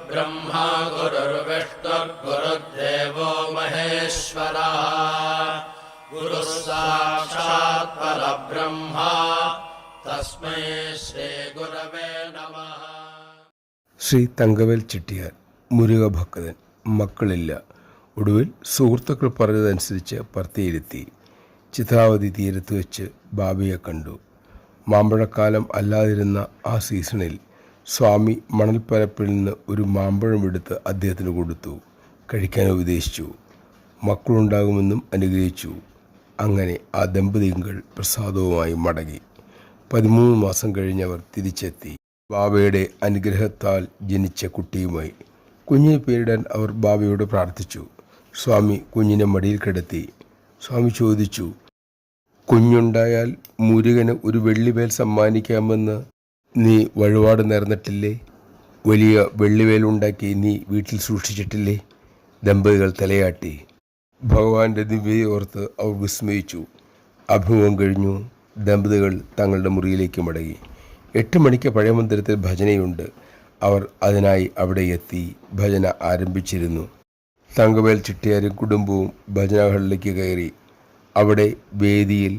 गुरुर्ब्रह्मा गुरुर्विष्णुर्गुरुर्देवो महेश्वरः गुरुः साक्षात् परब्रह्म तस्मै श्रीगुरवे नमः. ശ്രീ തങ്കവേൽ ചെട്ടിയാർ മുരുക ഭക്തൻ. മക്കളില്ല. ഒടുവിൽ സുഹൃത്തുക്കൾ പറഞ്ഞതനുസരിച്ച് പർത്തിയിരുത്തി. ചിത്രാവതി തീരത്ത് വെച്ച് ബാബയെ കണ്ടു. മാമ്പഴക്കാലം അല്ലാതിരുന്ന ആ സീസണിൽ സ്വാമി മണൽപ്പരപ്പിൽ നിന്ന് ഒരു മാമ്പഴം എടുത്ത് അദ്ദേഹത്തിന് കൊടുത്തു. കഴിക്കാൻ ഉപദേശിച്ചു. മക്കളുണ്ടാകുമെന്നും അനുഗ്രഹിച്ചു. അങ്ങനെ ആ ദമ്പതികൾ പ്രസാദവുമായി മടങ്ങി. 13 മാസം കഴിഞ്ഞവർ തിരിച്ചെത്തി. ബാബയുടെ അനുഗ്രഹത്താൽ ജനിച്ച കുട്ടിയുമായി. കുഞ്ഞിനെ പേരിടാൻ അവർ ബാബയോട് പ്രാർത്ഥിച്ചു. സ്വാമി കുഞ്ഞിനെ മടിയിൽ കിടത്തി. സ്വാമി ചോദിച്ചു, കുഞ്ഞുണ്ടായാൽ മുരുകന് ഒരു വെള്ളിവേൽ സമ്മാനിക്കാമെന്ന് നീ വഴിപാട് നേർന്നിട്ടില്ലേ? വലിയ വെള്ളിവേലുണ്ടാക്കി നീ വീട്ടിൽ സൂക്ഷിച്ചിട്ടില്ലേ? ദമ്പതികൾ തലയാട്ടി. ഭഗവാന്റെ ദിവ്യതയെ ഓർത്ത് അവർ വിസ്മയിച്ചു. അഭിമുഖം കഴിഞ്ഞു. ദമ്പതികൾ തങ്ങളുടെ മുറിയിലേക്ക് മടങ്ങി. 8 മണിക്ക് പഴയ മന്ദിരത്തിൽ ഭജനയുണ്ട്. അവർ അതിനായി അവിടെ എത്തി. ഭജന ആരംഭിച്ചിരുന്നു. തങ്കവേൽ ചെട്ടിയാരും കുടുംബവും ഭജന ഹാളിലേക്ക് കയറി. അവിടെ വേദിയിൽ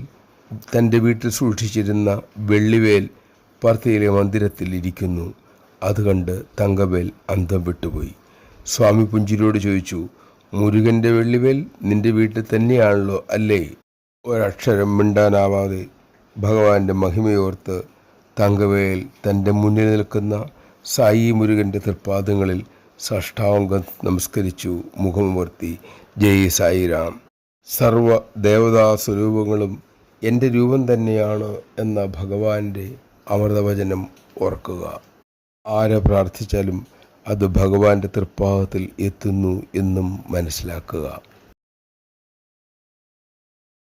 തൻ്റെ വീട്ടിൽ സൂക്ഷിച്ചിരുന്ന വെള്ളിവേൽ പർത്തിയിലെ മന്ദിരത്തിൽ ഇരിക്കുന്നു. അത് കണ്ട് തങ്കവേൽ അന്തം വിട്ടുപോയി. സ്വാമി പുഞ്ചിരിയോട് ചോദിച്ചു, മുരുകൻ്റെ വെള്ളിവേൽ നിന്റെ വീട്ടിൽ തന്നെയാണല്ലോ അല്ലേ? ഒരക്ഷരം മിണ്ടാനാവാതെ ഭഗവാന്റെ മഹിമയോർത്ത് തങ്കവേൽ തൻ്റെ മുന്നിൽ നിൽക്കുന്ന സായി മുരുകൻ്റെ തൃപ്പാദങ്ങളിൽ സാഷ്ടാംഗം നമസ്കരിച്ചു. മുഖമുയർത്തി ജയ് സായിരാം. സർവ ദേവതാ സ്വരൂപങ്ങളും എൻ്റെ രൂപം തന്നെയാണ് എന്ന ഭഗവാന്റെ അമൃതവചനം ഓർക്കുക. ആരെ പ്രാർത്ഥിച്ചാലും അത് ഭഗവാന്റെ തൃപ്പാദത്തിൽ എത്തുന്നു എന്നും മനസ്സിലാക്കുക.